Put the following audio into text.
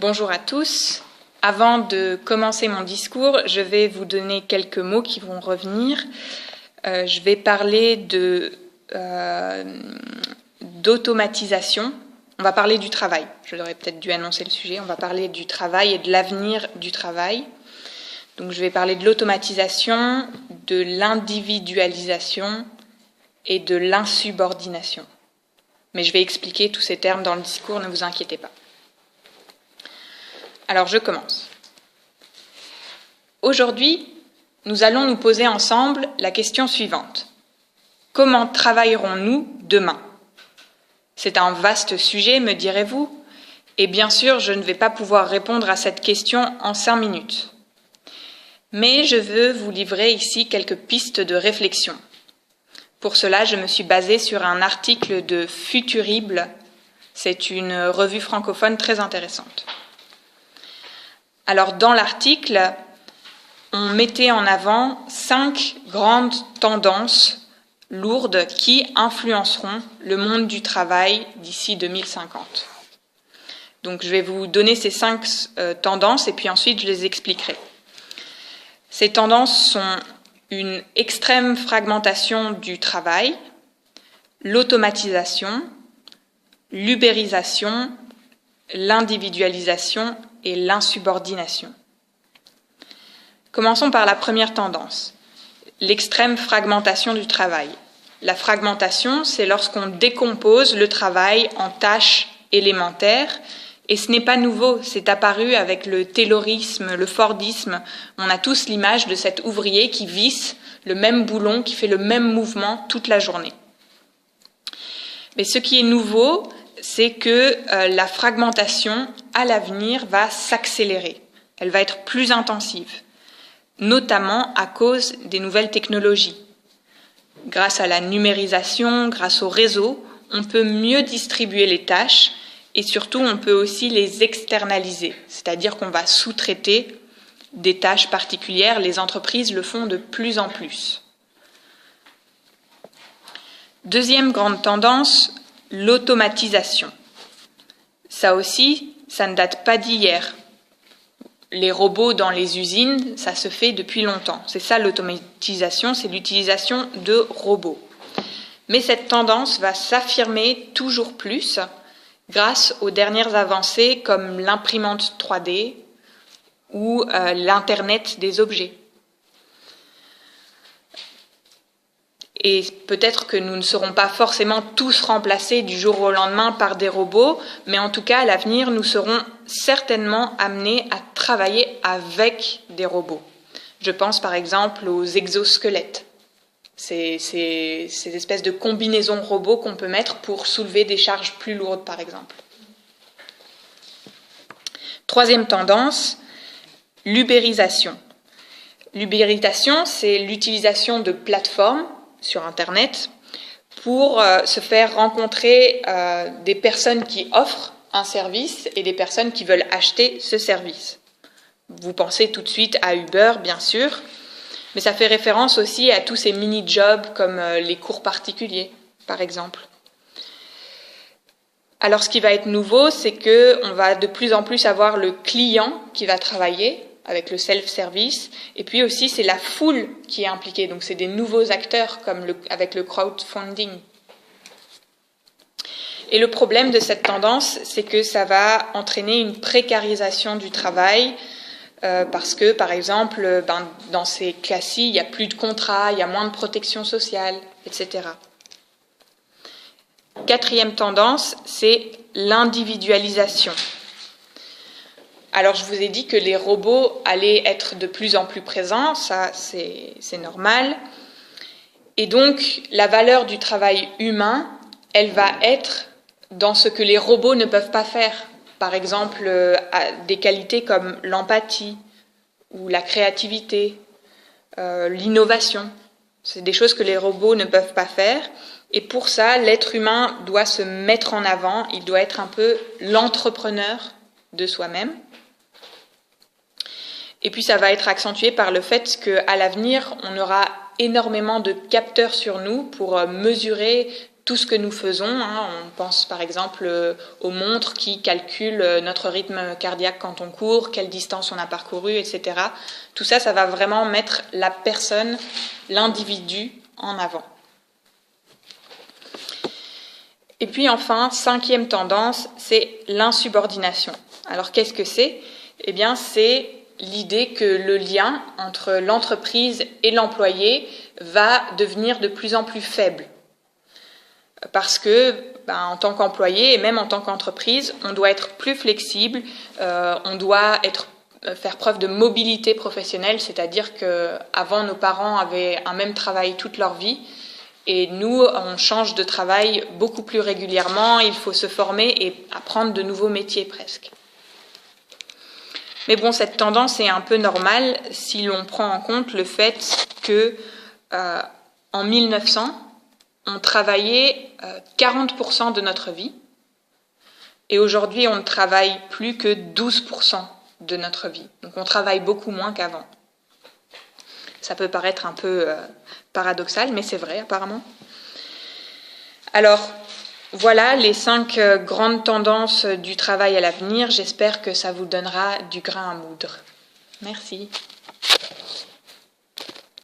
Bonjour à tous. Avant de commencer mon discours, je vais vous donner quelques mots qui vont revenir. Je vais parler d'automatisation. On va parler du travail. Je l'aurais peut-être dû annoncer le sujet. On va parler du travail et de l'avenir du travail. Donc, je vais parler de l'automatisation, de l'individualisation et de l'insubordination. Mais je vais expliquer tous ces termes dans le discours, ne vous inquiétez pas. Alors, je commence. Aujourd'hui, nous allons nous poser ensemble la question suivante. Comment travaillerons-nous demain ? C'est un vaste sujet, me direz-vous, et bien sûr, je ne vais pas pouvoir répondre à cette question en 5 minutes. Mais je veux vous livrer ici quelques pistes de réflexion. Pour cela, je me suis basée sur un article de Futurible. C'est une revue francophone très intéressante. Alors, dans l'article, on mettait en avant 5 grandes tendances lourdes qui influenceront le monde du travail d'ici 2050. Donc, je vais vous donner ces 5 tendances et puis ensuite, je les expliquerai. Ces tendances sont une extrême fragmentation du travail, l'automatisation, l'ubérisation, l'individualisation et l'insubordination. Commençons par la première tendance, l'extrême fragmentation du travail. La fragmentation, c'est lorsqu'on décompose le travail en tâches élémentaires, et ce n'est pas nouveau, c'est apparu avec le taylorisme, le fordisme. On a tous l'image de cet ouvrier qui visse le même boulon, qui fait le même mouvement toute la journée. Mais ce qui est nouveau, c'est que la fragmentation, à l'avenir, va s'accélérer. Elle va être plus intensive, notamment à cause des nouvelles technologies. Grâce à la numérisation, grâce au réseau, on peut mieux distribuer les tâches et surtout, on peut aussi les externaliser, c'est-à-dire qu'on va sous-traiter des tâches particulières. Les entreprises le font de plus en plus. Deuxième grande tendance, l'automatisation. Ça aussi, ça ne date pas d'hier. Les robots dans les usines, ça se fait depuis longtemps. C'est ça l'automatisation, c'est l'utilisation de robots. Mais cette tendance va s'affirmer toujours plus grâce aux dernières avancées comme l'imprimante 3D ou l'Internet des objets. Et peut-être que nous ne serons pas forcément tous remplacés du jour au lendemain par des robots, mais en tout cas, à l'avenir, nous serons certainement amenés à travailler avec des robots. Je pense par exemple aux exosquelettes. Ces espèces de combinaisons robots qu'on peut mettre pour soulever des charges plus lourdes, par exemple. Troisième tendance, l'ubérisation. L'ubérisation, c'est l'utilisation de plateformes sur Internet pour se faire rencontrer des personnes qui offrent un service et des personnes qui veulent acheter ce service. Vous pensez tout de suite à Uber, bien sûr, mais ça fait référence aussi à tous ces mini-jobs comme les cours particuliers, par exemple. Alors, ce qui va être nouveau, c'est qu'on va de plus en plus avoir le client qui va travailler avec le self-service, et puis aussi c'est la foule qui est impliquée, donc c'est des nouveaux acteurs comme avec le crowdfunding. Et le problème de cette tendance, c'est que ça va entraîner une précarisation du travail, parce que, par exemple, dans ces classes-ci, il n'y a plus de contrat, il y a moins de protection sociale, etc. Quatrième tendance, c'est l'individualisation. Alors, je vous ai dit que les robots allaient être de plus en plus présents, ça c'est normal. Et donc, la valeur du travail humain, elle va être dans ce que les robots ne peuvent pas faire. Par exemple, des qualités comme l'empathie ou la créativité, l'innovation. C'est des choses que les robots ne peuvent pas faire. Et pour ça, l'être humain doit se mettre en avant, il doit être un peu l'entrepreneur de soi-même. Et puis ça va être accentué par le fait qu'à l'avenir, on aura énormément de capteurs sur nous pour mesurer tout ce que nous faisons. On pense par exemple aux montres qui calculent notre rythme cardiaque quand on court, quelle distance on a parcouru, etc. Tout ça, ça va vraiment mettre la personne, l'individu en avant. Et puis enfin, 5e tendance, c'est l'insubordination. Alors qu'est-ce que c'est ? Eh bien, c'est l'idée que le lien entre l'entreprise et l'employé va devenir de plus en plus faible. Parce que, en tant qu'employé et même en tant qu'entreprise, on doit être plus flexible, on doit faire preuve de mobilité professionnelle, c'est-à-dire qu'avant, nos parents avaient un même travail toute leur vie, et nous, on change de travail beaucoup plus régulièrement, il faut se former et apprendre de nouveaux métiers presque. Mais bon, cette tendance est un peu normale si l'on prend en compte le fait que en 1900, on travaillait 40% de notre vie et aujourd'hui, on ne travaille plus que 12% de notre vie. Donc on travaille beaucoup moins qu'avant. Ça peut paraître un peu paradoxal, mais c'est vrai apparemment. Alors, voilà les 5 grandes tendances du travail à l'avenir. J'espère que ça vous donnera du grain à moudre. Merci.